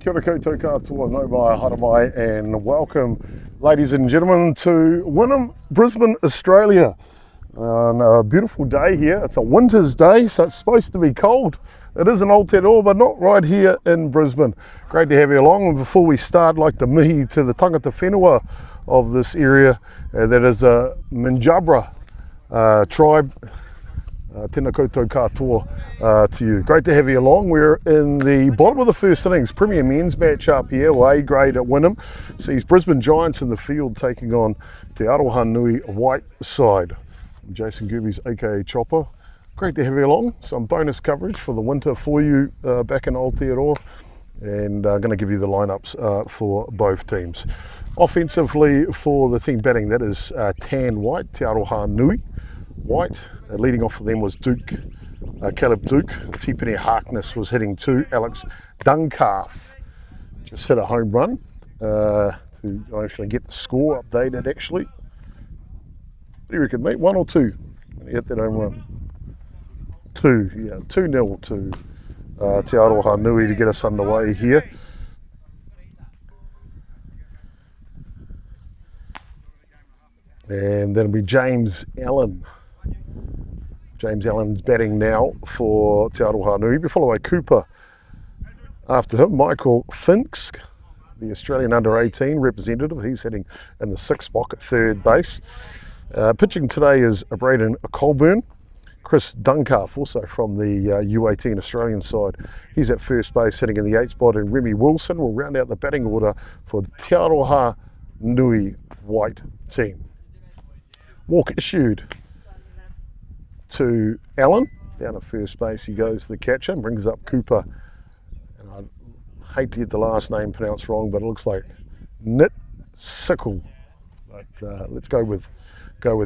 Kia ora koutou katoa, no mai, haere mai, and welcome, ladies and gentlemen, to Wynnum, Brisbane, Australia. On a beautiful day here. It's a winter's day, so it's supposed to be cold. It is in Aotearoa, but not right here in Brisbane. Great to have you along. And before we start, I'd like to mihi to the tangata whenua of this area. That is a Minjabra tribe. Tēnā koutou katoa to you. Great to have you along. We're in the bottom of the first innings, Premier Men's match up here, A grade at Wynnum. Sees Brisbane Giants in the field taking on the Arohanui White side. I'm Jason Gerbes, aka Chopper. Great to have you along. Some bonus coverage for the winter for you back in Aotearoa, and going to give you the lineups for both teams. Offensively for the team batting, that is Tan White, Te Arohanui White. Leading off for them was Caleb Duke. Tipene Harkness was hitting 2. Alex Duncalf just hit a home run to actually get the score updated actually. What do you reckon, mate? 1 or 2? When he hit that home run. 2, yeah, 2-0 to Te Arohanui to get us underway here. And then it'll be James Allen. James Allen's batting now for Te Arohanui. Be followed by Cooper. After him, Michael Finks, the Australian under-18 representative. He's hitting in the 6th spot at third base. Pitching today is Braden Colburn. Chris Duncalf, also from the U18 Australian side. He's at first base, hitting in the 8th spot. And Remy Wilson will round out the batting order for Te Arohanui White team. Walk issued to Allen. Down at first base he goes, the catcher, and brings up Cooper. And I hate to get the last name pronounced wrong, but it looks like Nit Sickle. But let's go with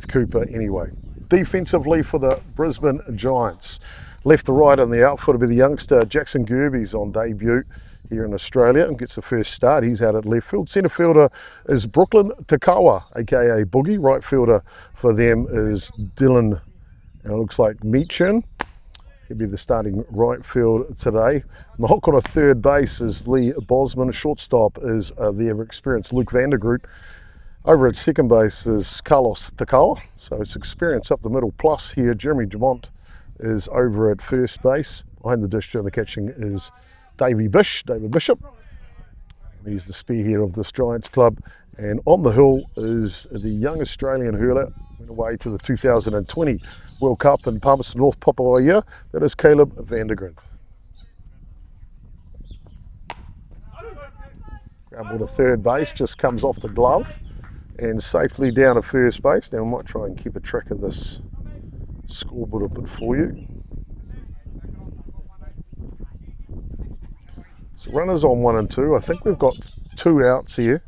Cooper anyway. Defensively for the Brisbane Giants. Left to right on the outfield will be the youngster Jackson Gerbes on debut here in Australia and gets the first start. He's out at left field. Centre fielder is Brooklyn Takawa, aka Boogie. Right fielder for them is Dylan, and it looks like Meechin. He'll be the starting right field today. Mahokora third base is Lee Bosman. Shortstop is the ever-experienced Luke Vandergroot. Over at second base is Carlos Takawa, so it's experience up the middle. Plus here, Jeremy Dumont is over at first base. Behind the dish doing the catching is David Bishop. He's the spearhead of this Giants club. And on the hill is the young Australian hurler, went away to the 2020 World Cup in Palmerston North, Papua. That is Caleb Vandergren. Ground ball to third base, just comes off the glove and safely down to first base. Now I might try and keep a track of this scoreboard a bit for you. So runners on 1 and 2. I think we've got 2 outs here.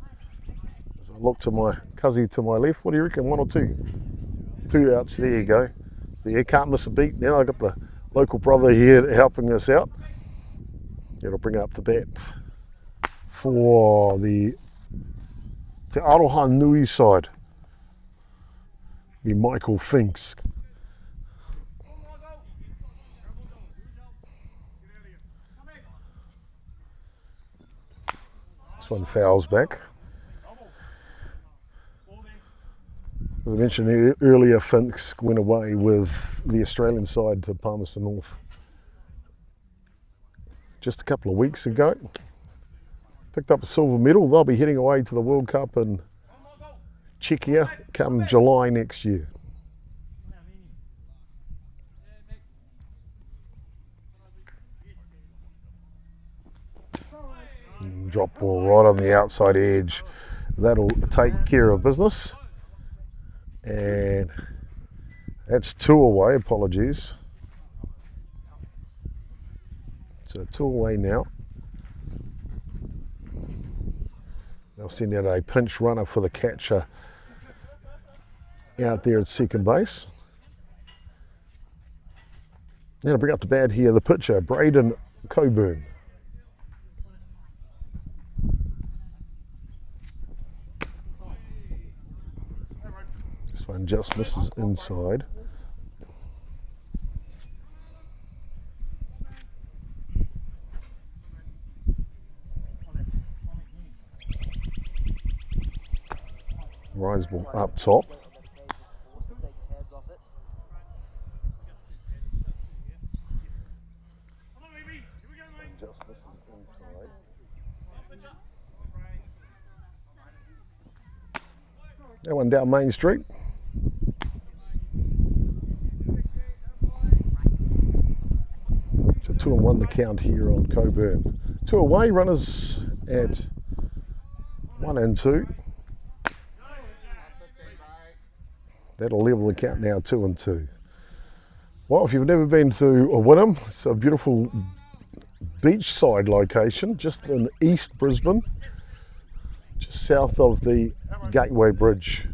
As I look to my cuzzy to my left, what do you reckon, 1 or 2? 2 outs, there you go. There, can't miss a beat now. I've got the local brother here helping us out. It'll bring up the bat for the Te Arohanui side. Be Michael Finks. This one fouls back. As I mentioned earlier, Finks went away with the Australian side to Palmerston North just a couple of weeks ago. Picked up a silver medal. They'll be heading away to the World Cup in Czechia come July next year. Drop ball right on the outside edge. That'll take care of business. And that's 2 away, apologies. So 2 away now. They'll send out a pinch runner for the catcher out there at second base. Now to bring up the bat here, the pitcher, Braden Colburn. This one just misses inside. prize ball up top. That one down Main Street. So 2-1 the count here on Coburn. 2 away runners at 1 and 2. That'll level the count now 2 and 2. Well, if you've never been to Wynnum, it's a beautiful beachside location just in East Brisbane, just south of the Gateway Bridge.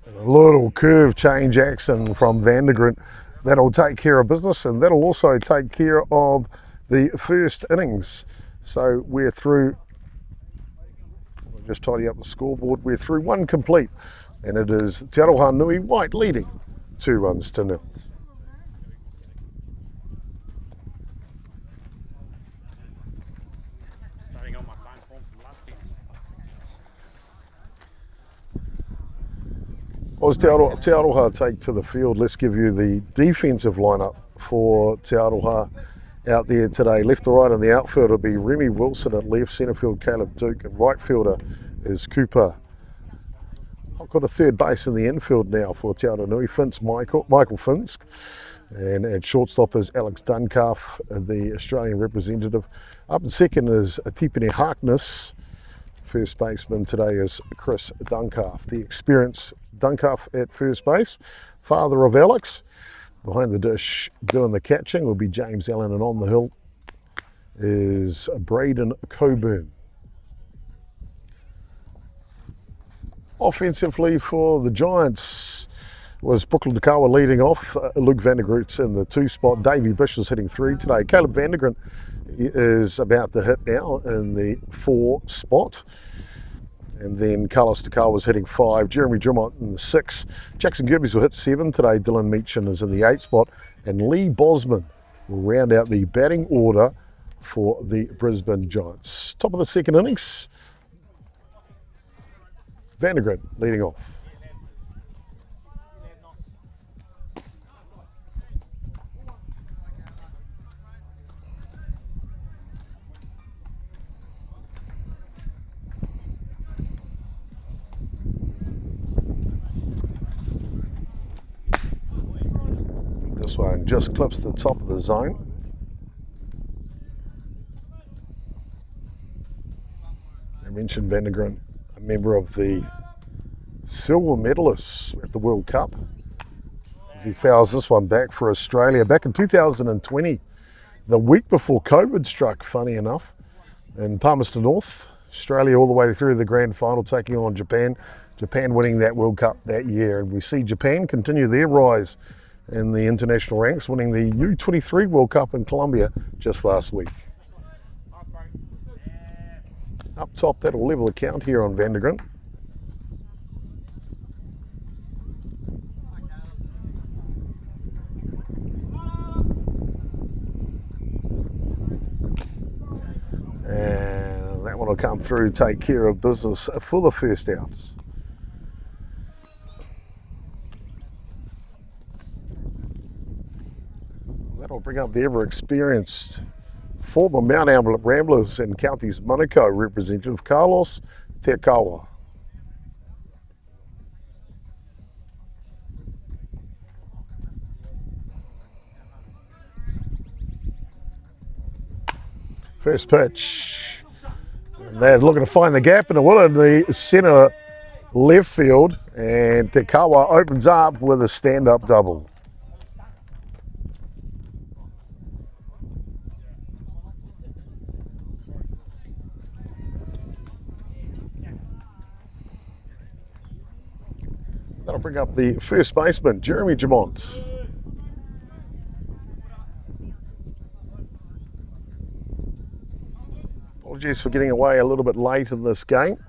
A little curve change action from Vandergrint. That'll take care of business, and that'll also take care of the first innings. So we're through, I'll just tidy up the scoreboard, we're through 1 complete, and it is Arohanui White leading 2 runs to 0. As Te Aroha take to the field, let's give you the defensive lineup for Te Aroha out there today. Left to right in the outfield will be Remy Wilson at left, centre field Caleb Duke, and right fielder is Cooper. I've got a third base in the infield now for Te Arohanui, Michael Finsk, and at shortstop is Alex Duncalf, the Australian representative. Up in second is Tipene Harkness. First baseman today is Chris Duncalf, the experienced Duncalf at first base, father of Alex. Behind the dish doing the catching will be James Allen, and on the hill is Braden Coburn. Offensively for the Giants was Brooklyn Dakawa leading off. Luke Vandergroot's in the 2 spot. Davey Bish is hitting 3 today. Caleb Vandergrint is about to hit now in the 4 spot. And then Carlos Dakawa was hitting 5. Jeremy Drummond in the 6. Jackson Gerbes will hit 7 today. Dylan Meachin is in the 8 spot. And Lee Bosman will round out the batting order for the Brisbane Giants. Top of the second innings, Vandergrint leading off. This one just clips the top of the zone. I mentioned Vandergrint, a member of the silver medalists at the World Cup, as he fouls this one back for Australia back in 2020, the week before COVID struck, funny enough, in Palmerston North. Australia all the way through the grand final, taking on Japan. Japan winning that World Cup that year, and we see Japan continue their rise in the international ranks, winning the U23 World Cup in Colombia just last week. Up top, that'll level the count here on Vandergrint. And that one will come through, take care of business for the first outs. That'll bring up the ever-experienced former Mount Albert Ramblers and Counties Monaco representative Carlos Tekawa. First pitch. And they're looking to find the gap in the centre left field, and Tekawa opens up with a stand-up double. That'll bring up the first baseman, Jeremy Drummond. Apologies for getting away a little bit late in this game.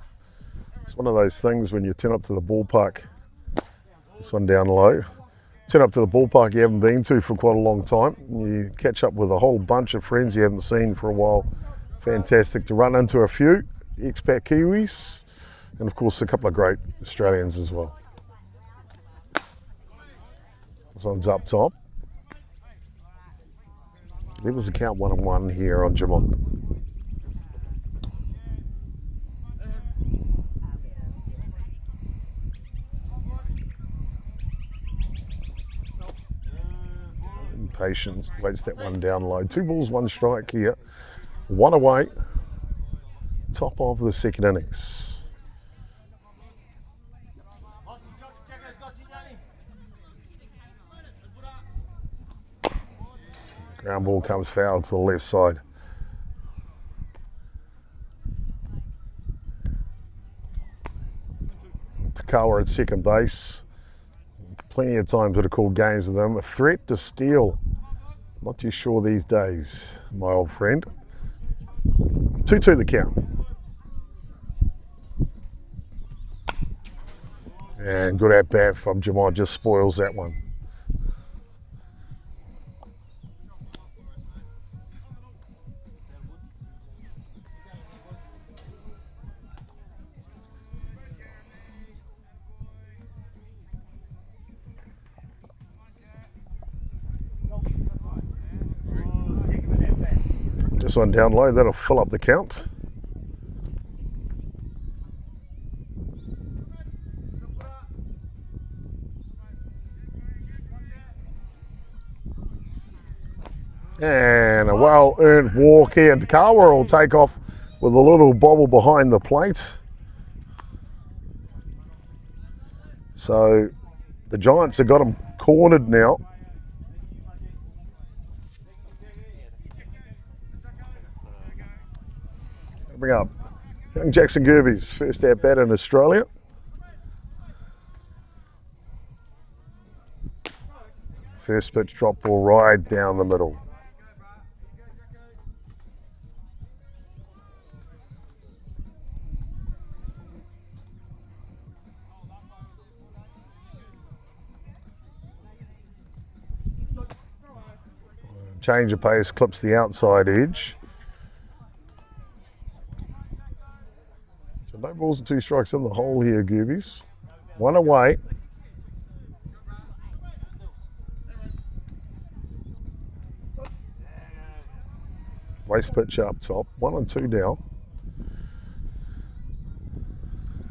It's one of those things when you turn up to the ballpark, this one down low, turn up to the ballpark you haven't been to for quite a long time. You catch up with a whole bunch of friends you haven't seen for a while. Fantastic to run into a few expat Kiwis And of course, a couple of great Australians as well. This one's up top. Levels the count 1-1 here on Gemont. Patience, waits that one down low. 2 balls, 1 strike here. 1 away. Top of the second innings. Ground ball comes foul to the left side. Takawa at second base. Plenty of times would have called games with them. A threat to steal. Not too sure these days, my old friend. 2-2 the count. And good at bat from Jamal, just spoils that one. This one down low, that'll fill up the count. And a well-earned walk here. And Takawa will take off with a little bobble behind the plate. So the Giants have got him cornered now. Bring up young Jackson Gerbes, first at bat in Australia. First pitch drop ball right down the middle. Change of pace, clips the outside edge. So no balls and 2 strikes in the hole here, Gerbes. 1 away. Waste pitch up top, 1-2 down.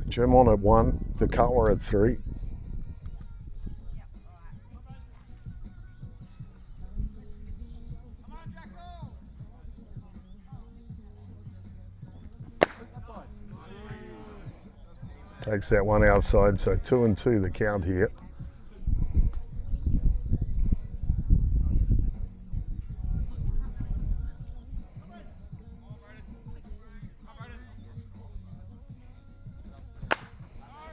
Germon at 1, Dugout at 3. Takes that one outside, so 2-2 the count here.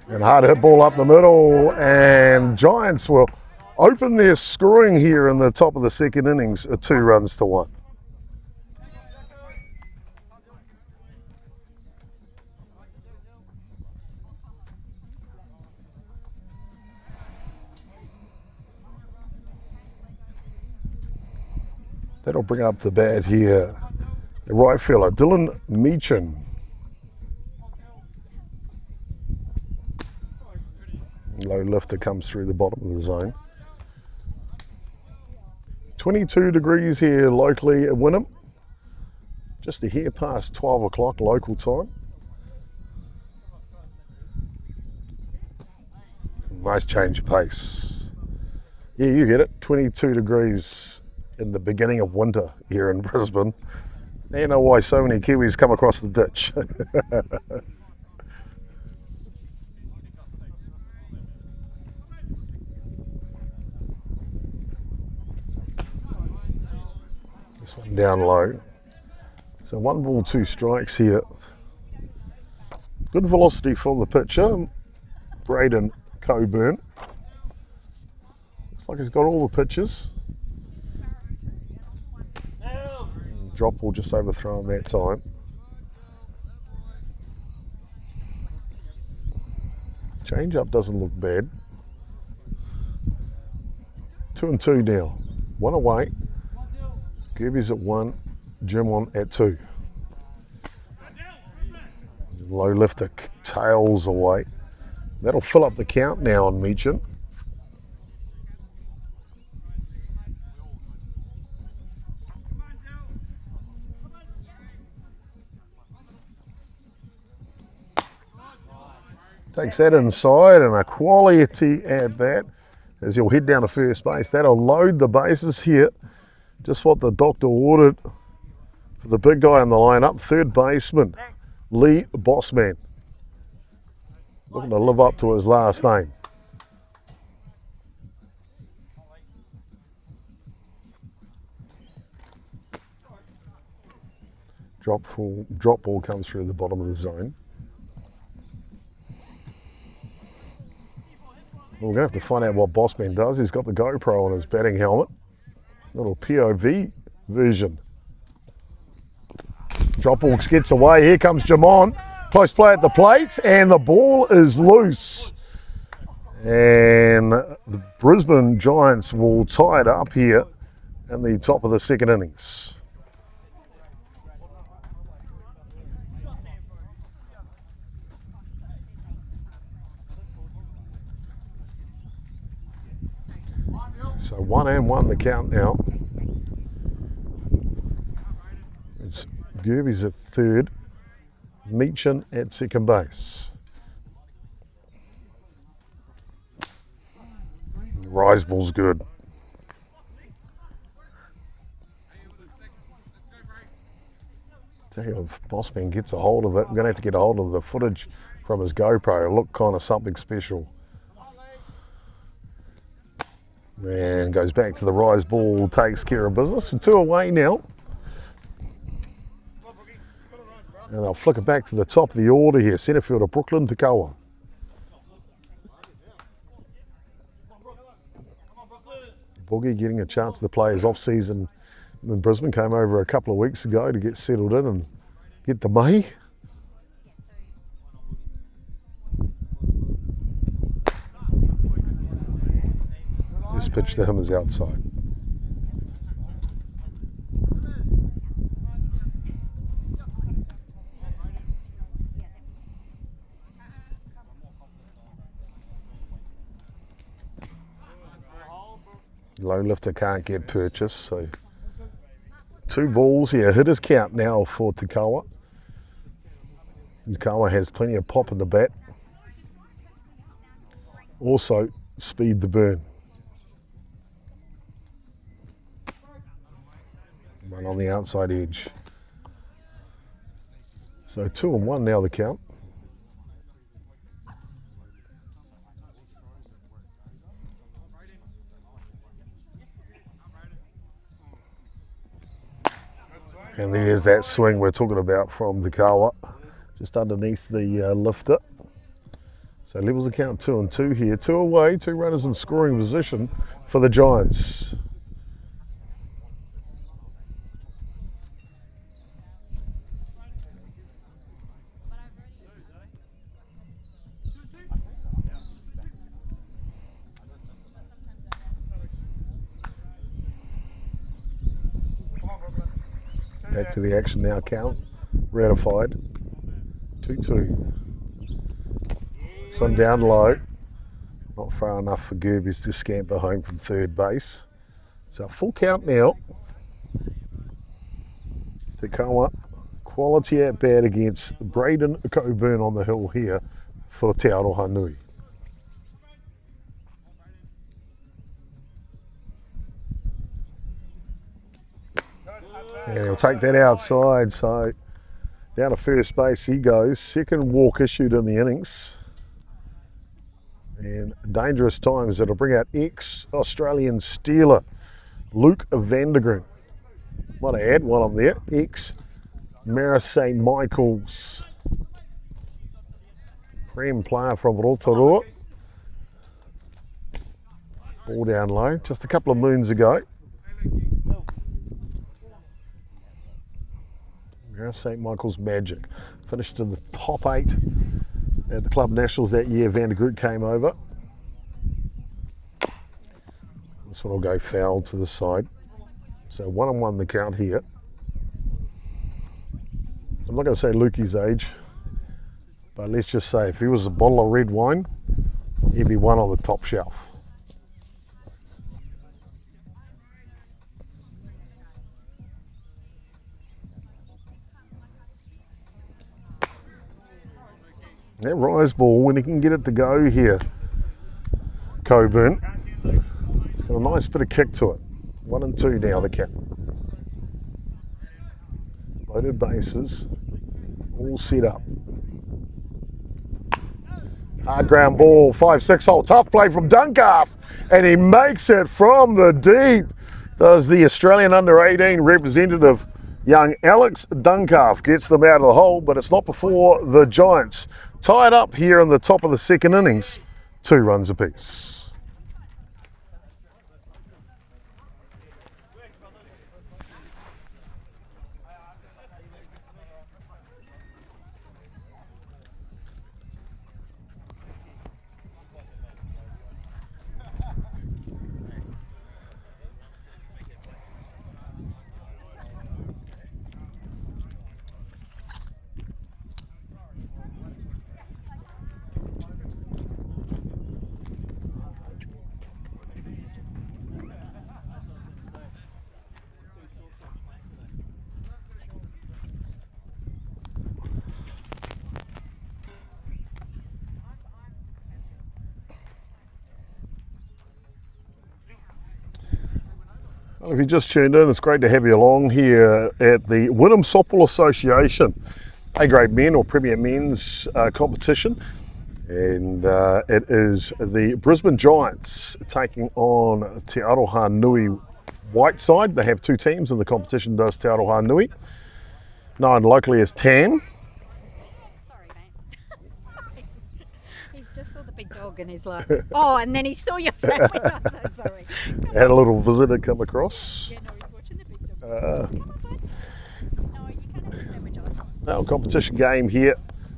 And hard hit ball up the middle, and Giants will open their scoring here in the top of the second innings at 2 runs to 1. That'll bring up the bat here. The right fielder, Dylan Meechan. Low lifter comes through the bottom of the zone. 22 degrees here locally at Wynnum. Just a hair past 12 o'clock local time. Nice change of pace. Yeah, you get it. 22 degrees in the beginning of winter here in Brisbane. Now you know why so many Kiwis come across the ditch. This one down low. So 1 ball, 2 strikes here. Good velocity for the pitcher, Braden Coburn. Looks like he's got all the pitches. Drop ball just overthrown that time. Change up doesn't look bad. 2-2 now. 1 away. Gerbes at 1. Germon at 2. Low lifter tails away. That'll fill up the count now on Meechin. Takes that inside and a quality at bat as he'll head down to first base. That'll load the bases here. Just what the doctor ordered for the big guy in the lineup, third baseman, Lee Bossman. Looking to live up to his last name. Drop ball comes through the bottom of the zone. We're going to have to find out what Bossman does. He's got the GoPro on his batting helmet. Little POV version. Drop ball gets away. Here comes Jamon. Close play at the plates, and the ball is loose. And the Brisbane Giants will tie it up here in the top of the second innings. So 1-1 the count now. It's Gerbes at third, Meechin at second base. Rise ball's good. Tell you, if Bossman gets a hold of it, we're going to have to get a hold of the footage from his GoPro. It'll look kind of something special. And goes back to the rise ball, takes care of business. 2 away now. And they'll flick it back to the top of the order here. Centre fielder Brooklyn Takawa. Boogie getting a chance to play his off-season in Brisbane. Came over a couple of weeks ago to get settled in and get the mahi. This pitch to him is outside. Low lifter can't get purchased, so 2 balls here. Hitters count now for Takawa. Takawa has plenty of pop in the bat. Also, speed the burn. One on the outside edge. So 2-1 now the count. And there's that swing we're talking about from Dugout, just underneath the lifter. So levels the count 2-2 here. 2 away, 2 runners in scoring position for the Giants. Back to the action now, count ratified. 2-2. This one down low. Not far enough for Gerbes to scamper home from third base. So full count now. To come up. Quality at bat against Braden Coburn on the hill here for Te Arohanui. And he'll take that outside, so down to first base he goes. Second walk issued in the innings. And dangerous times that'll bring out ex-Australian Steeler, Luke Vandergren. Might have had one on there, ex-Mara St. Michael's. Prem player from Rotorua. Ball down low, just a couple of moons ago. St. Michael's Magic. Finished in the top 8 at the Club Nationals that year. Vandergren came over. This one will go foul to the side. So 1-1 the count here. I'm not going to say Lukey's age. But let's just say if he was a bottle of red wine, he'd be one on the top shelf. That rise ball, when he can get it to go here, Coburn, it's got a nice bit of kick to it. 1 and 2 now, the kick. Loaded bases, all set up. Hard ground ball, 5-6 hole, tough play from Duncalf, and he makes it from the deep. Does the Australian under-18 representative, young Alex Duncalf, gets them out of the hole, but it's not before the Giants. Tied up here in the top of the second innings, 2 runs apiece. Well, if you just tuned in, it's great to have you along here at the Wynnum Softball Association A-grade men or Premier Men's competition, and it is the Brisbane Giants taking on Te Arohanui Whiteside. They have 2 teams in the competition, does Te Arohanui, known locally as TAN. Sorry, mate. He's just saw the big dog and he's like, oh, and then he saw your sandwich. I'm so sorry. Had a little visitor come across. Yeah, no, he's watching the big dog. No, you can't have a sandwich on. Now, competition game here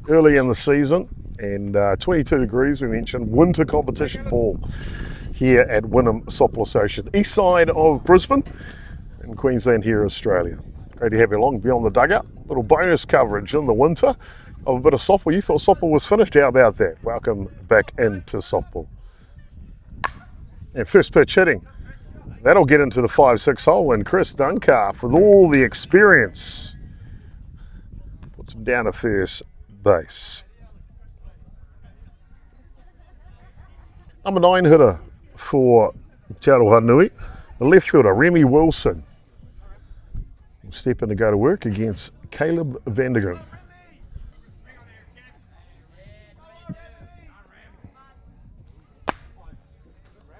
early in the season, and 22 degrees, we mentioned, winter competition ball here at Wynnum Softball Association, east side of Brisbane in Queensland here, Australia. Great to have you along beyond the dugout. Little bonus coverage in the winter of a bit of softball. You thought softball was finished, how about that? Welcome back into softball. And first pitch hitting, that'll get into the 5-6 hole, and Chris Duncalf, with all the experience, puts him down to first base. Number 9 hitter for Te Arohanui, the left fielder, Remy Wilson, will step in to go to work against Caleb Vandergren.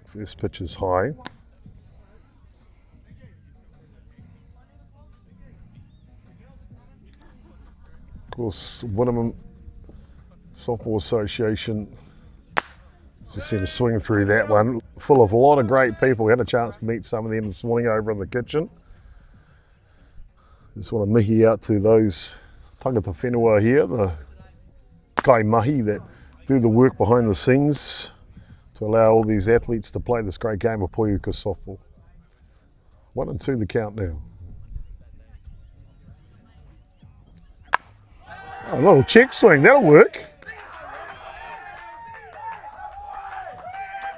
First pitch is high. Of course, Wynnum Softball Association, as we see him swing through that one, full of a lot of great people. We had a chance to meet some of them this morning over in the kitchen. Just want to mihi out to those tangata whenua here, the kai mahi that do the work behind the scenes to allow all these athletes to play this great game of Poiuka softball. 1 and 2 the count now. Oh, a little check swing, that'll work.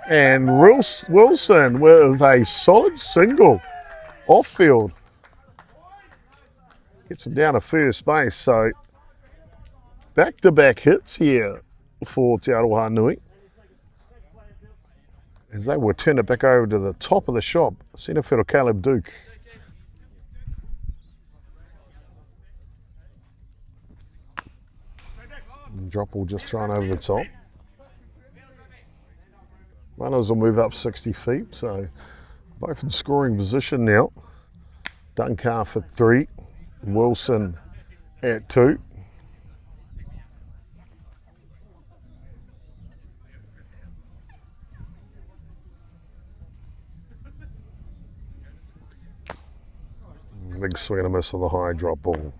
And Wilson with a solid single off field. Gets him down to first base, so back-to-back hits here for Te Arohanui, as they will turn it back over to the top of the shop. Centre fielder Caleb Duke. And drop ball just thrown over the top. Runners will move up 60 feet, so both in scoring position now. Duncalf at 3, Wilson at 2. Big swing and a miss on the high drop ball.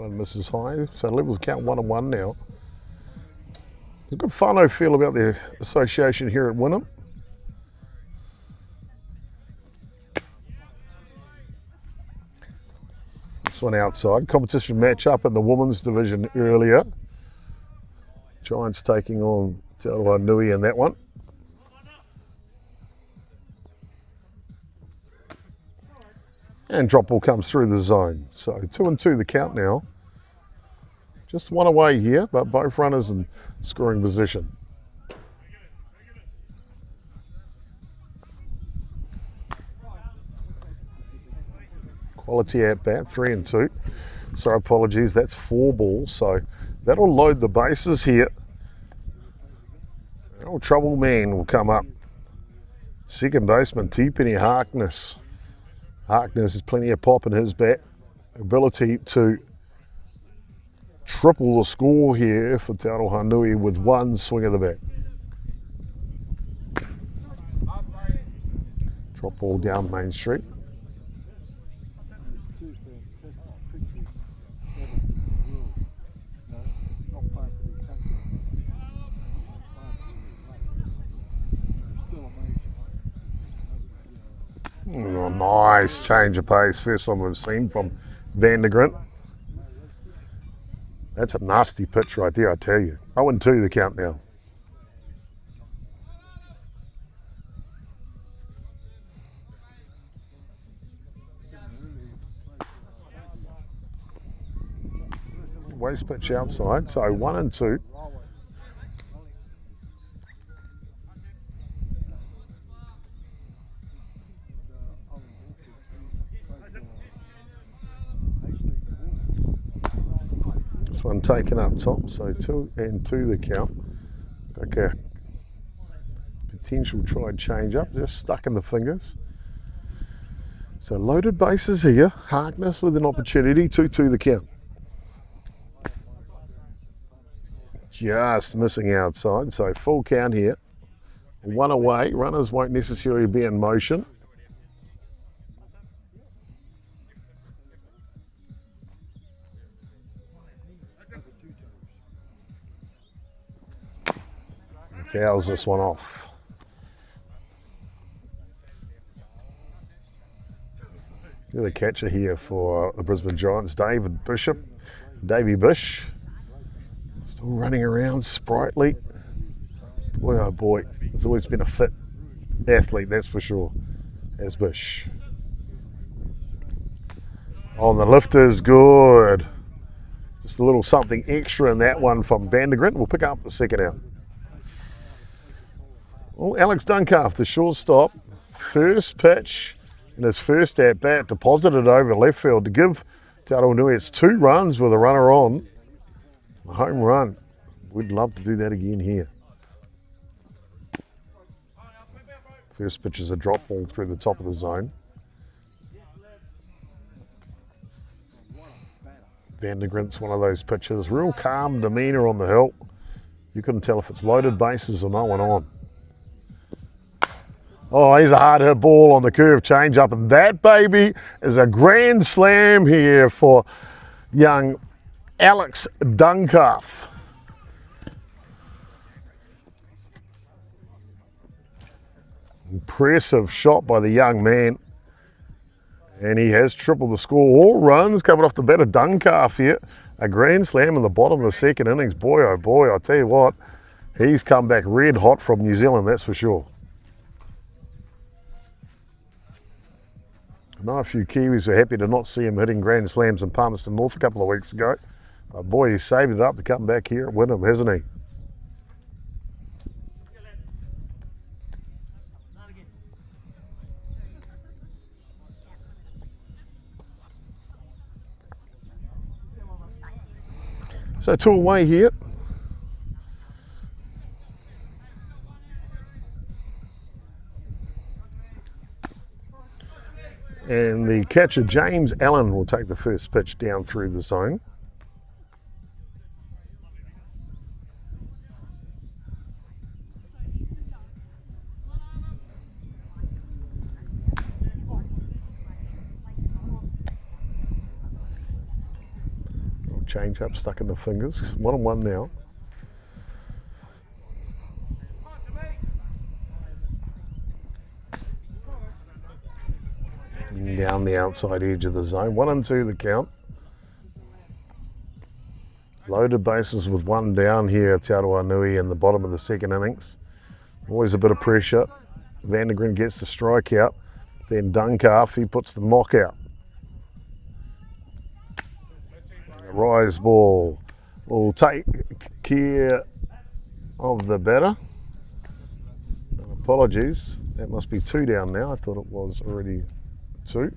One misses high, so levels count 1-1 now. There's a good whānau feel about the association here at Wynnum. This one outside. Competition match up in the women's division earlier. Giants taking on Arohanui in that one. And drop ball comes through the zone. So 2-2 the count now. Just one away here, but both runners in scoring position. Quality at bat, 3-2. Sorry, apologies, that's 4 balls. So that'll load the bases here. Oh, trouble man will come up. Second baseman, T-Penny Harkness. Harkness has plenty of pop in his bat. Ability to triple the score here for Te Arohanui with one swing of the bat. Drop ball down Main Street. Oh, nice change of pace. First one we've seen from Vandergrint. That's a nasty pitch right there, I tell you. 0-2 the count now. Waste pitch outside, so 1-2. This one taken up top, so 2-2 the count. Okay. Potential try and change up, just stuck in the fingers. So loaded bases here. Harkness with an opportunity, 2-2 the count. Just missing outside, so full count here. One away, runners won't necessarily be in motion. Fouls this one off. The catcher here for the Brisbane Giants, David Bishop, Davey Bish. Still running around sprightly. Boy, oh boy, he's always been a fit athlete, that's for sure, as Bish. Oh, the lift is good. Just a little something extra in that one from Vandergrint. We'll pick up the second out. Well, Alex Duncalf, the shortstop, first pitch in his first at-bat, deposited over left field to give Te Arohanui its 2 runs with a runner on. A home run. We'd love to do that again here. First pitch is a drop ball through the top of the zone. Vandergrint's one of those pitches. Real calm demeanour on the hill. You couldn't tell if it's loaded bases or no one on. Oh, he's a hard hit ball on the curve change up, and that baby is a grand slam here for young Alex Duncalf. Impressive shot by the young man, and he has tripled the score. All runs coming off the bat of Duncalf here. A grand slam in the bottom of the second innings. Boy, oh boy, I'll tell you what, he's come back red hot from New Zealand, that's for sure. I know a few Kiwis were happy to not see him hitting grand slams in Palmerston North a couple of weeks ago. But boy, he's saved it up to come back here at Wynnum, hasn't he? So 2 away here. And the catcher, James Allen, will take the first pitch down through the zone. change up stuck in the fingers. 1-1 now. Down the outside edge of the zone. 1-2 the count. Loaded bases with one down here at Arohanui in the bottom of the second innings. Always a bit of pressure. Vandergren gets the strikeout. Then Duncalf, he puts the knock out. A rise ball will take care of the batter. And apologies, that must be 2 down now. I thought it was already 2.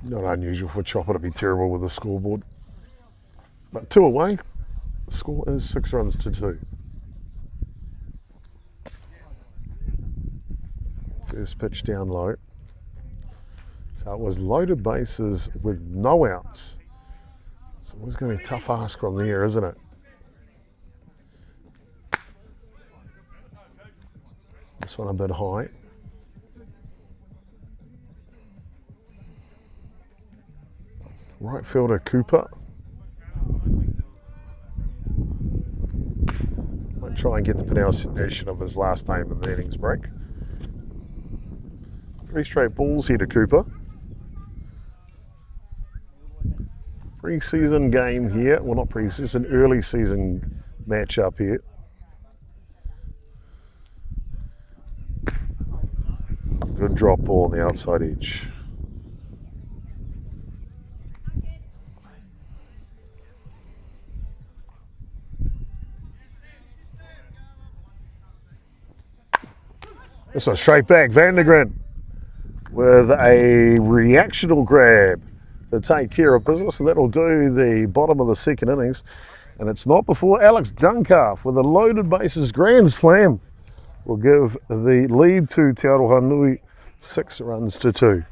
Not unusual for Chopper to be terrible with the scoreboard. But 2 away, the score is 6 runs to 2. First pitch down low. So it was loaded bases with no outs. So it was going to be a tough ask from there, isn't it? This one a bit high. Right fielder Cooper. Might try and get the pronunciation of his last name in the innings break. 3 straight balls here to Cooper. Pre-season game here. Well, not pre-season, early season matchup here. Good drop ball on the outside edge. This one straight back. Vandergren with a reactional grab to take care of business, and that'll do the bottom of the second innings. And it's not before Alex Duncalf with a loaded bases grand slam will give the lead to Te Arohanui 6 runs to 2.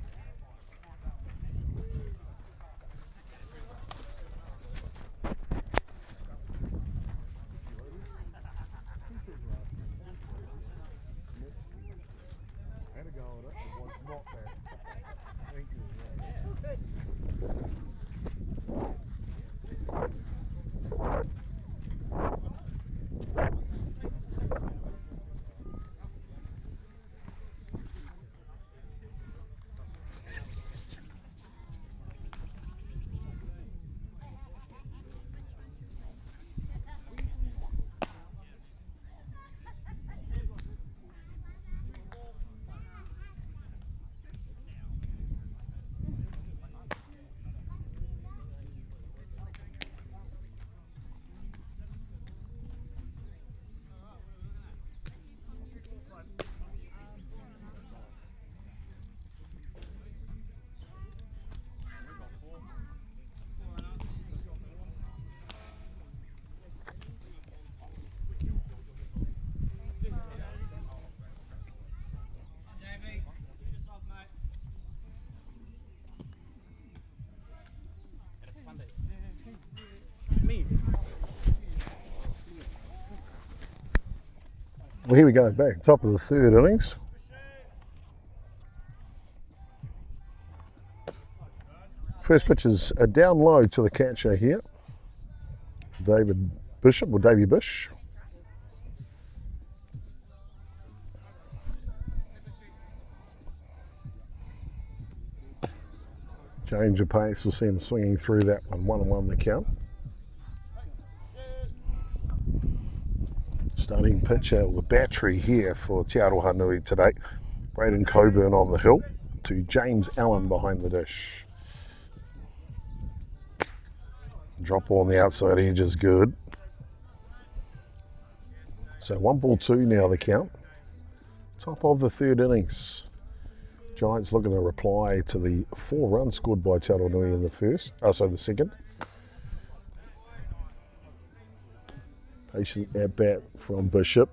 Well, here we go, back top of the third innings. First pitch is down low to the catcher here, David Bishop, or Davey Bish. Change of pace, we'll see him swinging through that one. 1-1 the count. Starting pitcher, the battery here for Te Arohanui today. Braden Coburn on the hill to James Allen behind the dish. Drop ball on the outside edge is good. So 1-2 now the count. Top of the third innings. Giants looking to reply to the 4 runs scored by Te Arohanui in the second. Patient at bat from Bishop.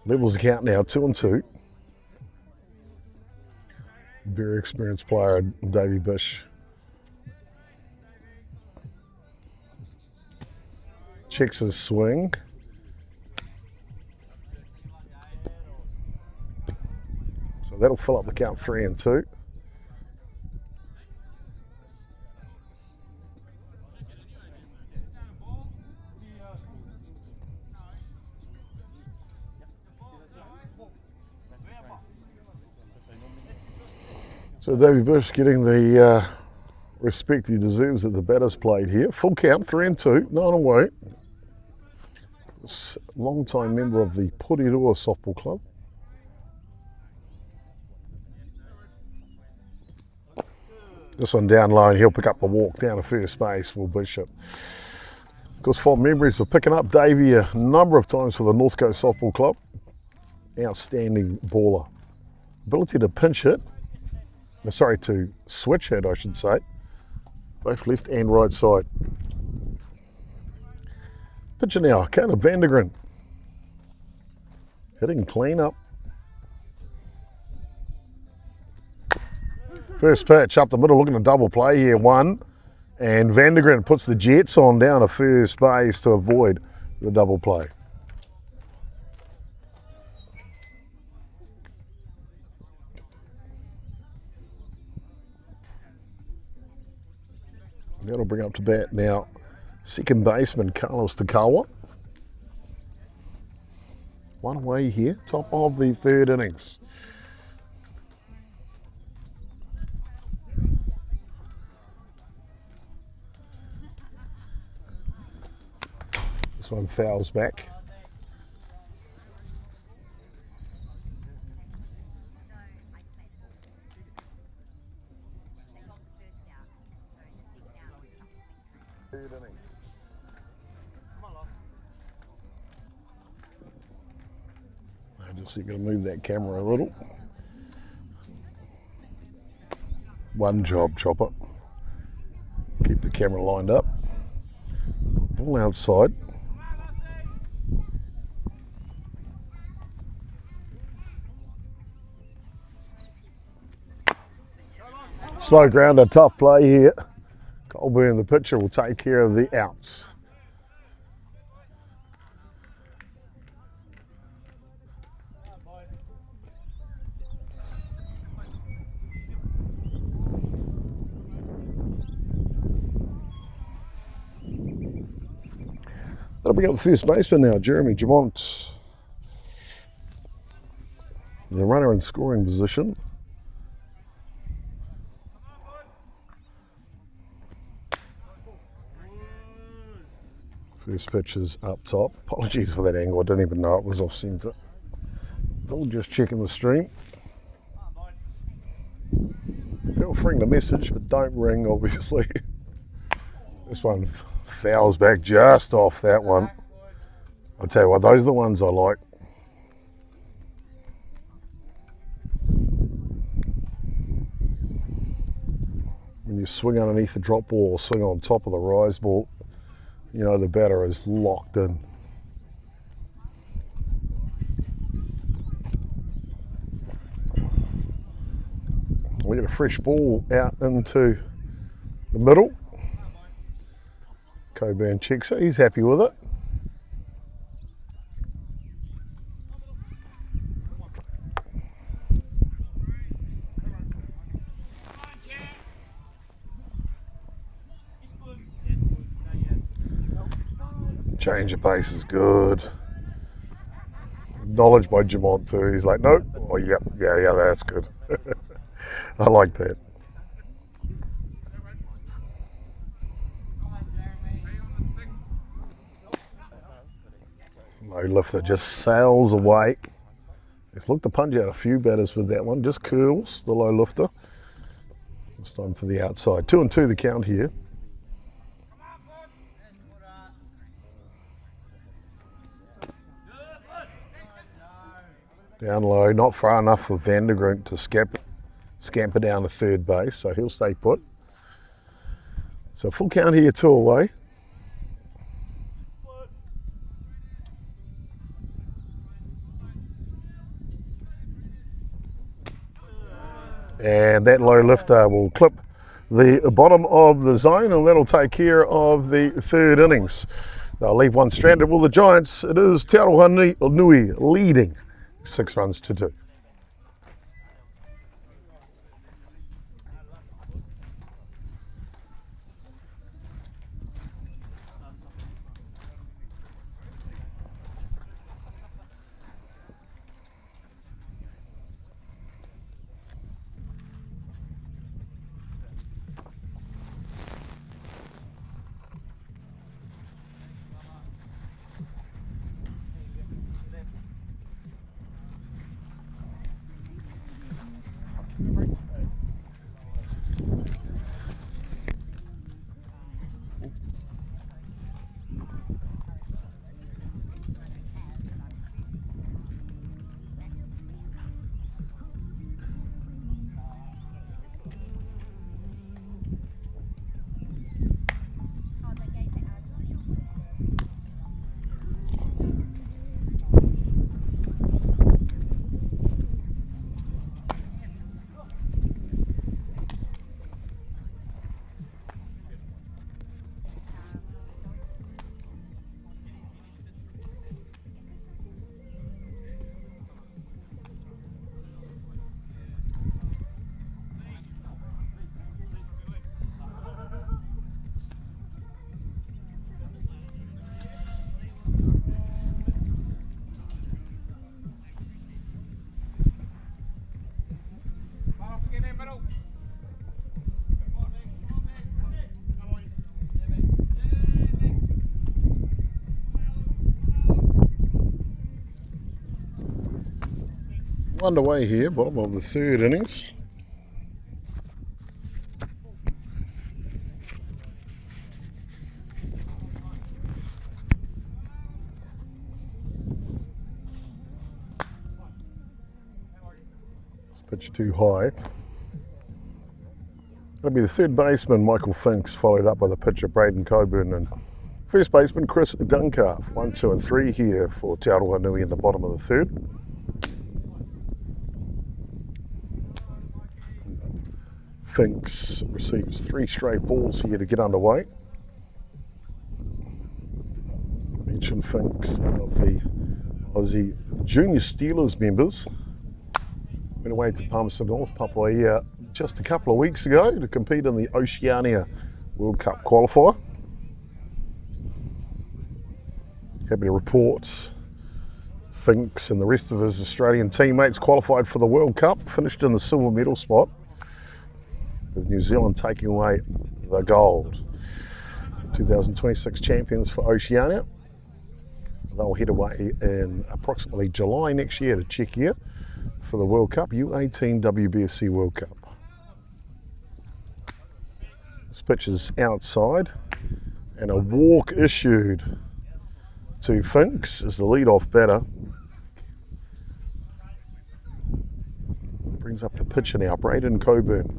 Levels the count now, 2-2. Very experienced player, Davey Bish. Checks his swing. that'll fill up the count 3-2. So Davey Bush getting the respect he deserves that the batter's played here. Full count, 3-2, 9 away. Long-time member of the Porirua Softball Club. This one down low, and he'll pick up the walk down to first base, Will Bishop. Of course, fond memories of picking up Davey a number of times for the North Coast Softball Club. Outstanding baller. Ability to pinch hit. Sorry, to switch hit, I should say. Both left and right side. Pitcher now, Caleb Vandergren. Hitting clean up. First pitch up the middle, looking to double play here, one. And Vandergren puts the Jets on down to first base to avoid the double play. That'll bring up to bat now second baseman Carlos Takawa. One away here, top of the third innings. This one fouls back. I'm just going to move that camera a little. One job, Chopper. Keep the camera lined up. Ball outside. Slow grounder, tough play here. Colburn, the pitcher, will take care of the outs. That'll bring up the first baseman now, Jeremy Jamont. The runner in scoring position. First pitch is up top. Apologies for that angle, I don't even know it was off centre. It's all just checking the stream. Feel free to message, but don't ring, obviously. This one fouls back just off that one. I'll tell you what, those are the ones I like. When you swing underneath the drop ball or swing on top of the rise ball, you know the batter is locked in. We get a fresh ball out into the middle. Coburn checks it, he's happy with it. Change of pace is good. Acknowledged by Jamont too. He's like, nope. Oh, yeah, that's good. I like that. Low lifter just sails away. Let's look to punch out a few batters with that one. Just curls the low lifter. This time to the outside. 2-2 the count here. Down low, not far enough for Vandergren to scamper down to third base, so he'll stay put. So full count here, 2 away. And that low lifter will clip the bottom of the zone, and that'll take care of the third innings. They'll leave one stranded. Well, the Giants, it is Te Arohanui leading 6 runs to 2. Underway here, bottom of the third innings. Pitch too high. That'll be the third baseman, Michael Finks, followed up by the pitcher, Braden Coburn, and first baseman, Chris Duncalf. 1, 2 and 3 here for Te Arohanui in the bottom of the third. Finks receives 3 straight balls here to get underway. I mentioned Finks, one of the Aussie Junior Steelers members. Went away to Palmerston North, Papua just a couple of weeks ago to compete in the Oceania World Cup qualifier. Happy to report Finks and the rest of his Australian teammates qualified for the World Cup, finished in the silver medal spot, with New Zealand taking away the gold. 2026 champions for Oceania. They'll head away in approximately July next year to Czechia for the World Cup, U18 WBSC World Cup. This pitch is outside and a walk issued to Finks as the lead-off batter. Brings up the pitcher now, Braden Coburn.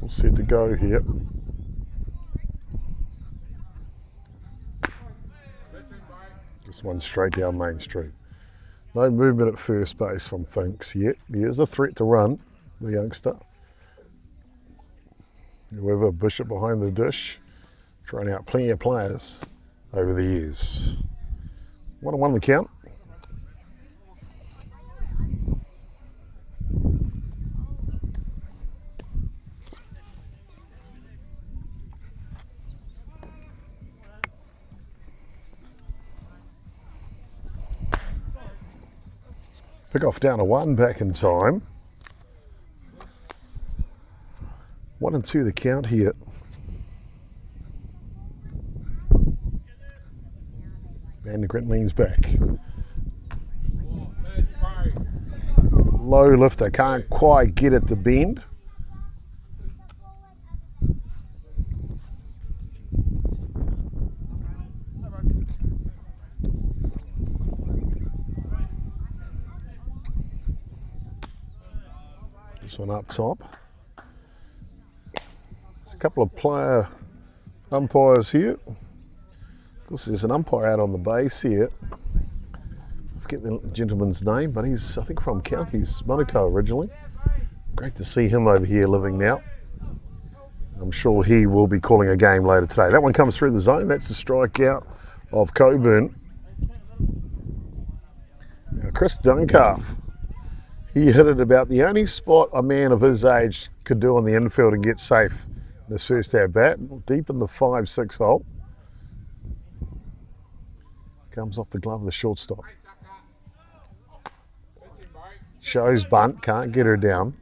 Set to go here. This one straight down Main Street. No movement at first base from Finks yet. He is a threat to run, the youngster. However, Bishop behind the dish, thrown out plenty of players over the years. 1-1 the count. Pick off down to 1, back in time. 1 and 2 the count here. And Grant leans back. Low lifter, can't quite get it to bend. This one up top. There's a couple of player umpires here. Of course, there's an umpire out on the base here. I forget the gentleman's name, but he's, I think, from Counties Monaco originally. Great to see him over here living now. I'm sure he will be calling a game later today. That one comes through the zone. That's the strikeout of Coburn. Now, Chris Duncalf. He hit it about the only spot a man of his age could do on the infield and get safe in his first at bat, deep in the 5-6 hole. Comes off the glove of the shortstop. Shows bunt, can't get her down.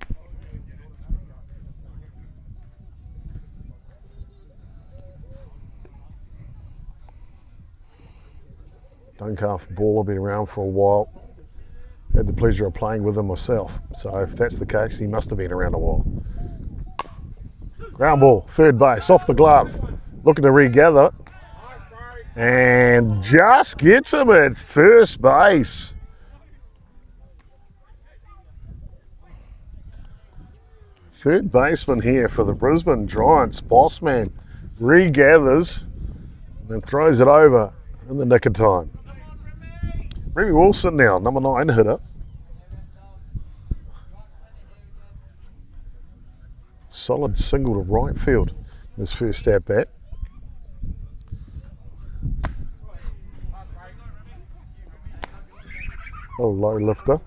Duncalf baller, been around for a while. Had the pleasure of playing with him myself. So if that's the case, he must have been around a while. Ground ball, third base, off the glove. Looking to regather. And just gets him at first base. Third baseman here for the Brisbane Giants. Bossman regathers and then throws it over in the nick of time. Remy Wilson now, number 9 hitter. Solid single to right field in his first at bat. A low lifter.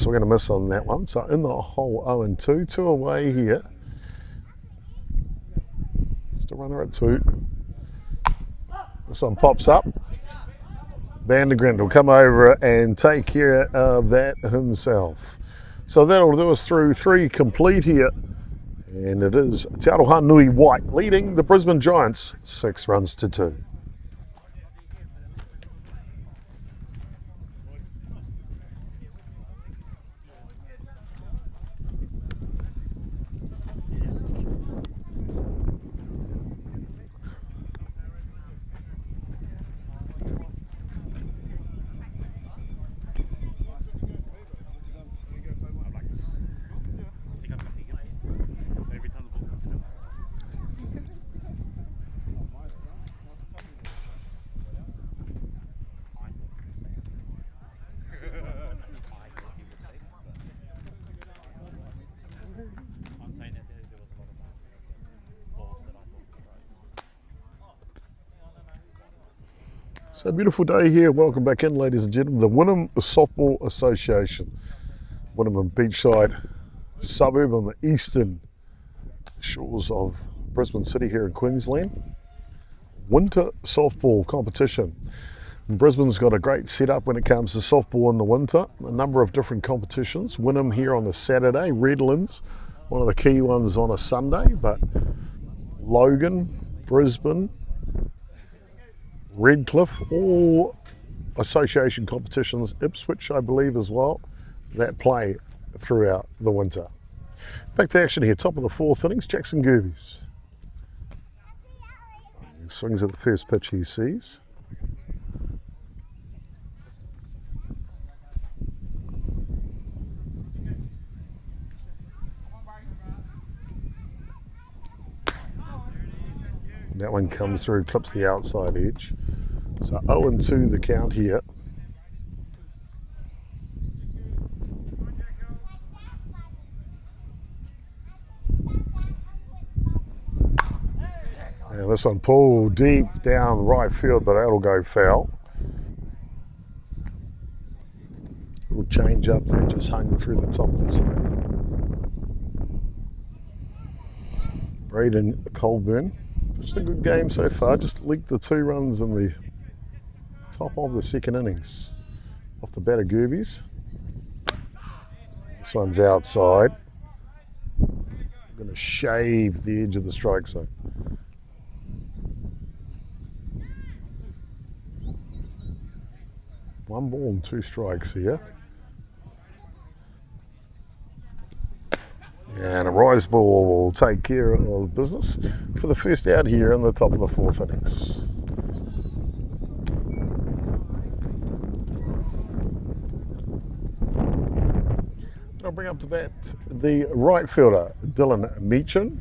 miss. We're going to miss on that one. So in the hole 0-2, 2 away here. Just a runner at 2. This one pops up. Vandergrind will come over and take care of that himself. So that'll do us through 3 complete here. And it is Arohanui White leading the Brisbane Giants 6 runs to 2. So beautiful day here. Welcome back in, ladies and gentlemen. The Wynnum Softball Association. Wynnum and Beachside suburb on the eastern shores of Brisbane City here in Queensland. Winter softball competition. And Brisbane's got a great setup when it comes to softball in the winter. A number of different competitions. Wynnum here on a Saturday. Redlands, one of the key ones on a Sunday. But Logan, Brisbane, Redcliffe, all association competitions, Ipswich I believe as well, that play throughout the winter. Back to action here, top of the 4th innings, Jackson Gerbes. He swings at the first pitch he sees. That one comes through, clips the outside edge. So 0-2 the count here. And this one pulled deep down right field, but that'll go foul. Little change up there, just hung through the top of the side. Braden Colburn. Just a good game so far, just leaked the 2 runs in the top of the 2nd innings. Off the bat of Gerbes. This one's outside. I'm going to shave the edge of the strike zone. One ball and 2 strikes here. And a rise ball will take care of business for the first out here in the top of the 4th innings. I'll bring up to bat the right fielder, Dylan Meechan.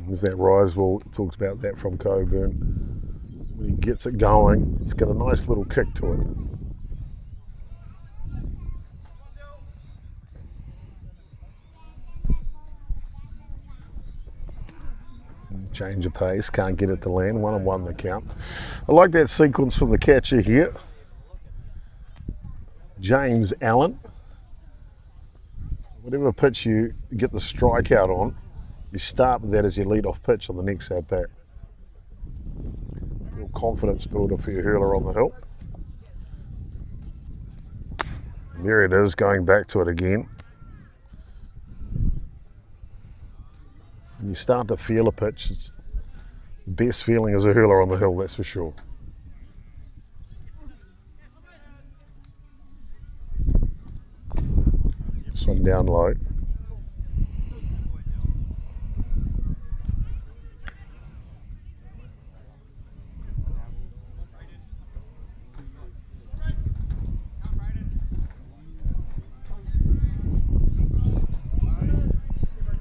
There's that rise ball, talked about that from Coburn. When he gets it going, it's got a nice little kick to it. Change of pace, can't get it to land, 1-1 the count. I like that sequence from the catcher here. James Allen. Whatever pitch you get the strikeout on, you start with that as your lead-off pitch on the next at-bat. Real confidence builder for your hurler on the hill. And there it is, going back to it again. When you start to feel a pitch, it's the best feeling as a hurler on the hill, that's for sure. This one down low.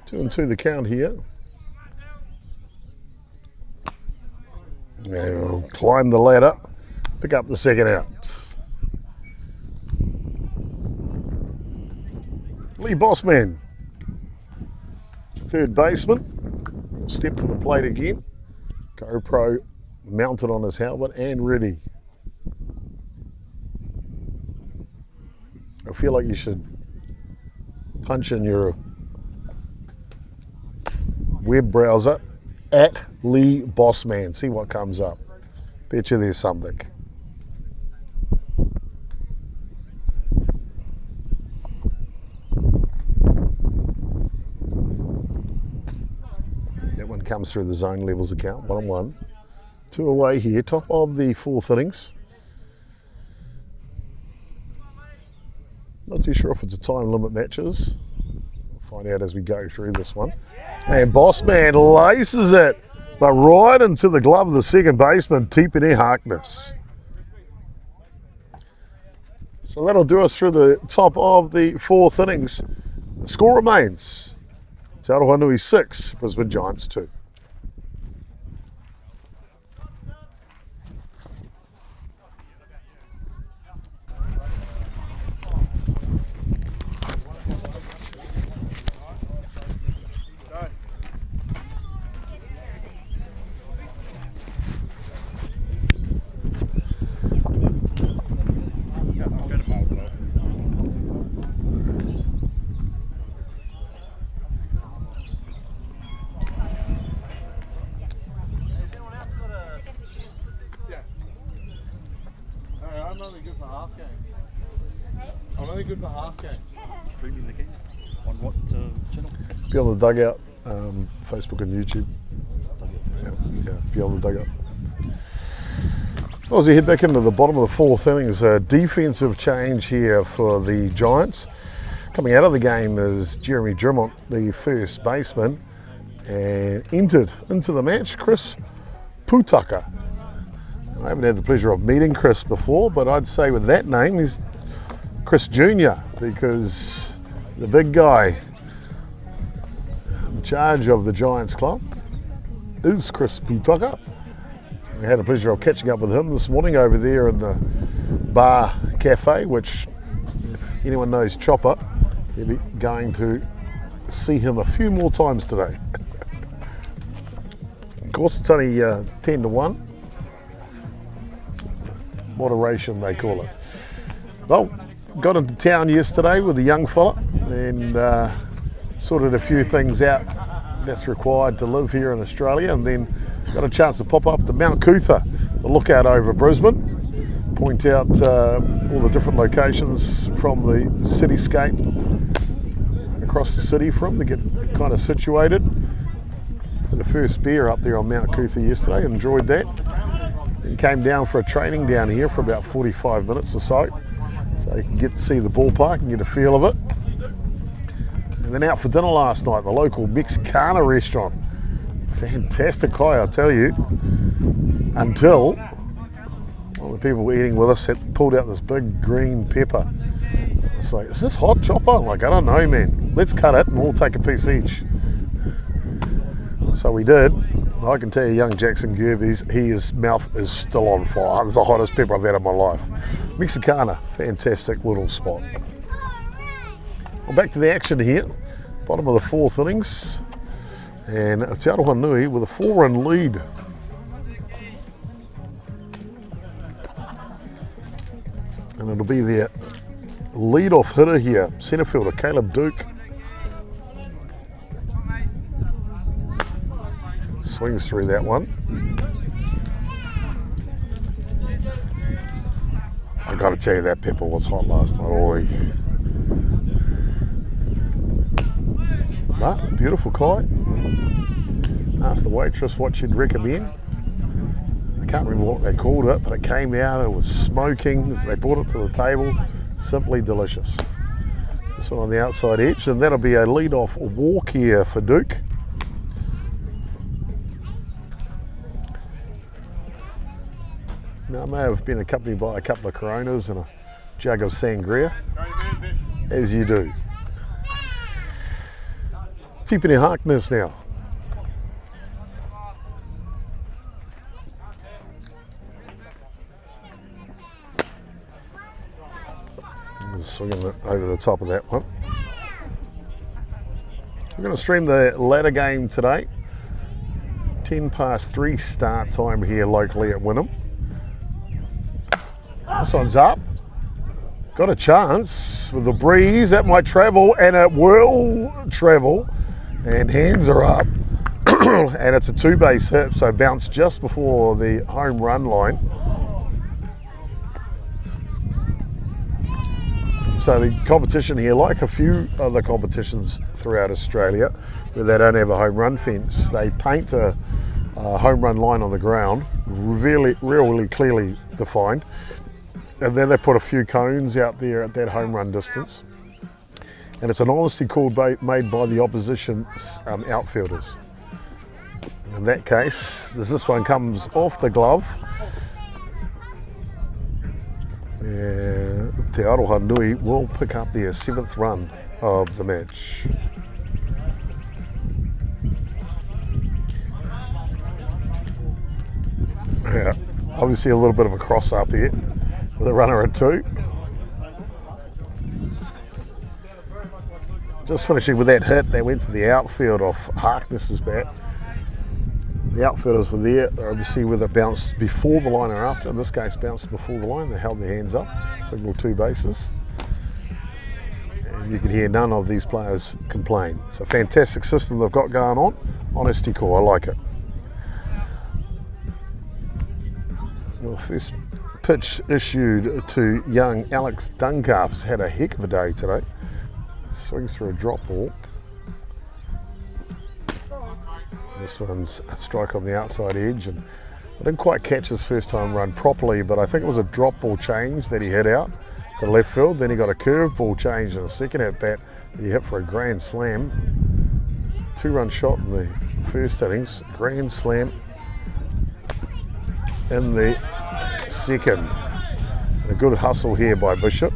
Two and two the count here. And we'll climb the ladder, pick up the second out. Lee Bossman. third baseman. He'll step to the plate again. GoPro mounted on his helmet and ready. I feel like you should punch in your web browser at Lee Bossman, see what comes up. Bet you there's something. That one comes through the zone levels account, 1-1. 2 away here, top of the fourth innings. Not too sure if it's a time limit matches. We'll find out as we go through this one. And Bossman laces it, but right into the glove of the second baseman, Tipene Harkness. So that'll do us through the top of the fourth innings. The score remains Arohanui 6, Brisbane Giants 2. I'm only good for half game. I'm only good for half game. Streaming the game. On what channel? Beyond the Dugout, Facebook and YouTube. Yeah, Beyond the Dugout. As we head back into the bottom of the fourth innings, a defensive change here for the Giants. Coming out of the game is Jeremy Drummond, the first baseman, and entered into the match, Chris Putaka. I haven't had the pleasure of meeting Chris before, but I'd say with that name, he's Chris Jr., because the big guy in charge of the Giants club is Chris Putaka. We had the pleasure of catching up with him this morning over there in the bar cafe, which, if anyone knows Chopper, you'll be going to see him a few more times today. Of course, it's only 10-1. Moderation, they call it. Well, got into town yesterday with a young fella and sorted a few things out that's required to live here in Australia, and then got a chance to pop up to Mount Cootha, the lookout over Brisbane, point out all the different locations from the cityscape across the city from to get kind of situated. Had the first beer up there on Mount Cootha yesterday, enjoyed that. And came down for a training down here for about 45 minutes or so you can get to see the ballpark and get a feel of it. And then out for dinner last night, the local Mexicana restaurant. Fantastic guy, I tell you, until one of the people eating with us had pulled out this big green pepper. It's like, is this hot, Chopper? I'm like, I don't know, man. Let's cut it and we'll take a piece each. So we did. I can tell you, young Jackson Gerbes, his mouth is still on fire. It's the hottest pepper I've had in my life. Mexicana, fantastic little spot. Well, back to the action here. Bottom of the fourth innings. And it's Arohanui with a 4-run lead. And it'll be their lead-off hitter here, centre fielder Caleb Duke. Swings through that one. I've got to tell you, that pepper was hot last night. Oi. But beautiful kite. Asked the waitress what she'd recommend. I can't remember what they called it, but it came out, it was smoking. They brought it to the table. Simply delicious. This one on the outside edge, and that'll be a lead-off walk here for Duke. Now, I may have been accompanied by a couple of Coronas and a jug of sangria, as you do. Tipene Harkness now. Swinging it over the top of that one. going to stream the ladder game today. 3:10 start time here locally at Wynnum. This one's up. Got a chance with the breeze. That might travel, and it will travel. And hands are up. And it's a 2-base hit, so bounce just before the home run line. So the competition here, like a few other competitions throughout Australia, where they don't have a home run fence, they paint a home run line on the ground, really clearly defined, and then they put a few cones out there at that home run distance. And it's an honesty call made by the opposition outfielders. In that case, this one comes off the glove. Te Arohanui will pick up their 7th run of the match. Yeah, obviously a little bit of a cross up here with a runner at 2. Just finishing with that hit, they went to the outfield off Harkness's bat. The outfielders were there, obviously whether it bounced before the line or after. In this case, bounced before the line. They held their hands up, signalled 2 bases. And you can hear none of these players complain. It's a fantastic system they've got going on. Honesty call, I like it. Well, first pitch issued to young Alex Duncalf's had a heck of a day today. Swings through a drop ball. This one's a strike on the outside edge, and I didn't quite catch his first time run properly, but I think it was a drop ball change that he hit out to left field. Then he got a curve ball change in a second at bat that he hit for a grand slam. 2-run shot in the first innings, grand slam in the second. A good hustle here by Bishop.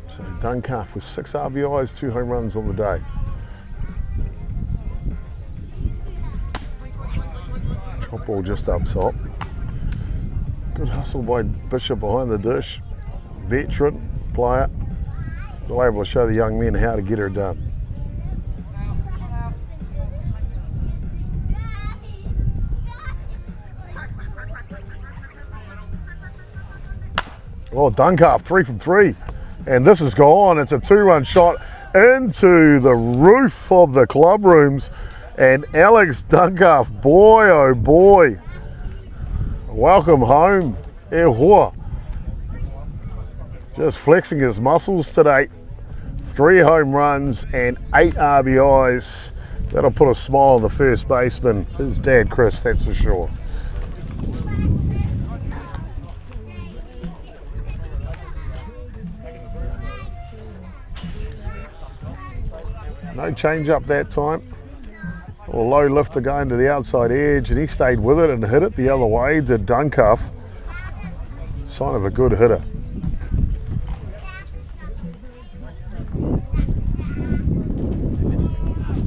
So Duncalf with 6 RBIs, 2 home runs on the day. Drop ball just up top. Good hustle by Bishop behind the dish. Veteran player. Still able to show the young men how to get her done. Oh, Duncalf 3 from 3. And this is gone. It's a 2-run shot into the roof of the club rooms. And Alex Duncalf, boy oh boy, welcome home. E hoa. Just flexing his muscles today. 3 home runs and 8 RBIs. That'll put a smile on the first baseman, his dad Chris, that's for sure. No change up that time. A low lifter going to the outside edge, and he stayed with it and hit it the other way to Duncalf. Sign of a good hitter.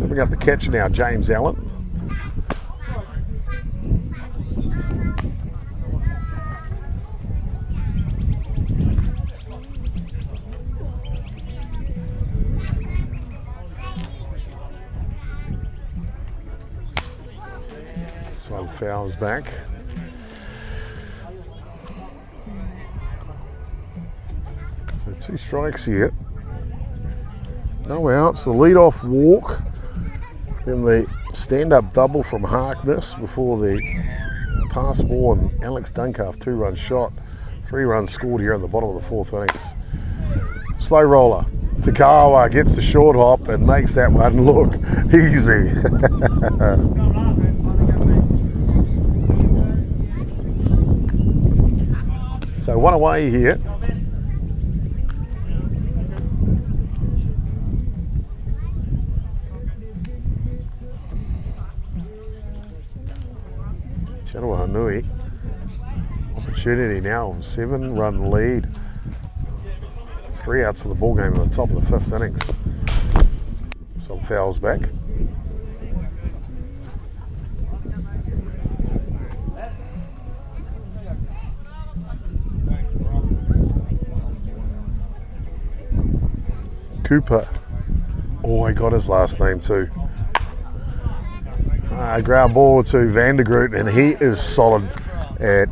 Bring up the catcher now, James Allen. One fouls back. So 2 strikes here. No outs. The lead-off walk. Then the stand-up double from Harkness before the pass ball, and Alex Duncalf 2-run shot. 3 runs scored here in the bottom of the 4th innings. Slow roller. Takawa gets the short hop and makes that one look easy. So 1 away here. Arohanui. Opportunity now, 7-run lead. 3 outs of the ball game at the top of the 5th innings. Some fouls back. Cooper. Oh, I got his last name too. Ground ball to Van der Groot, and he is solid at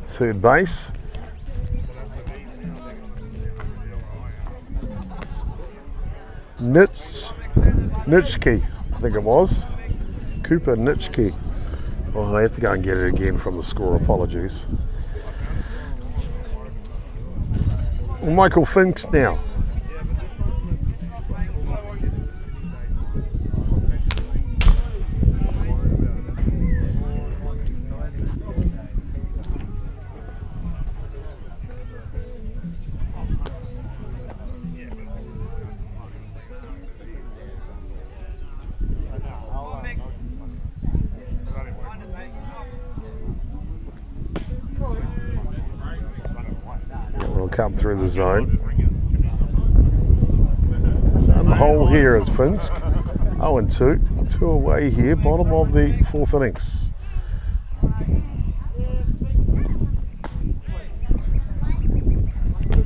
third base. Nitschke, I think it was. Cooper Nitschke. Oh, I have to go and get it again from the score. Apologies. Well, Michael Finks now. Will come through the zone. And the hole here is Finsk. 0-2. 2 away here, bottom of the 4th innings.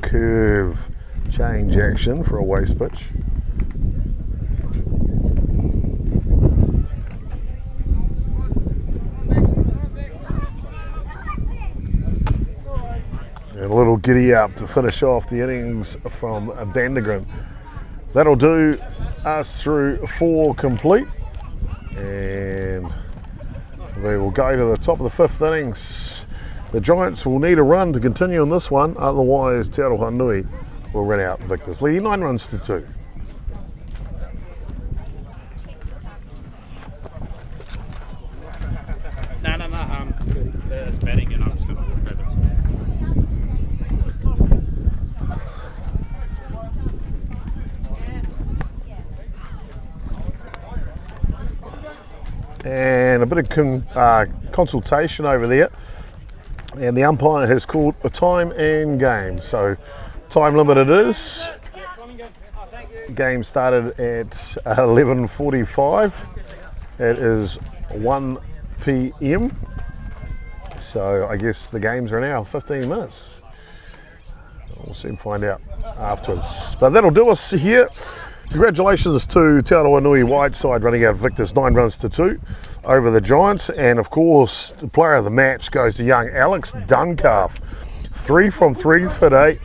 Curve change action for a waste pitch. And a little giddy up to finish off the innings from Van der Groot. That'll do us through 4 complete. And we will go to the top of the 5th innings. The Giants will need a run to continue on this one, otherwise Te Arohanui will run out victors, leading 9 runs to 2. No. There's batting, and I'm just going to grab it. And a bit of consultation over there, and the umpire has called a time and game. So time limit it is. Game started at 11:45. It is 1 p.m. So I guess the games are an hour 15 minutes. We'll soon find out afterwards. But that'll do us here. Congratulations to Te Arohanui Whiteside running out victors 9 runs to 2 over the Giants. And of course, the player of the match goes to young Alex Duncalf. 3 from 3 for 8,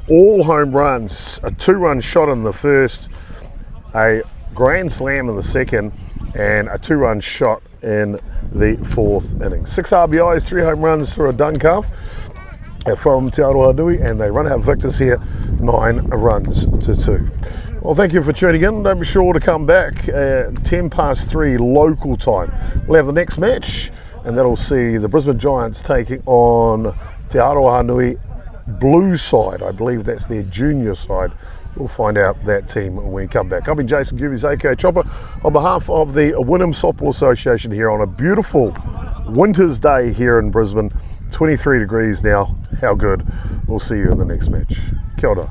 all home runs, a 2-run shot in the first, a grand slam in the second, and a 2-run shot in the 4th inning. 6 RBIs, 3 home runs for a Duncalf from Te Arohanui, and they run out victors here 9 runs to 2. Well, thank you for tuning in. Don't be sure to come back at 3:10 local time. We'll have the next match, and that'll see the Brisbane Giants taking on Te Arohanui Blue side. I believe that's their junior side. We'll find out that team when we come back. I've been Jason Gerbes, aka Chopper, on behalf of the Wynnum Softball Association here on a beautiful winter's day here in Brisbane. 23 degrees now. How good. We'll see you in the next match. Kia ora.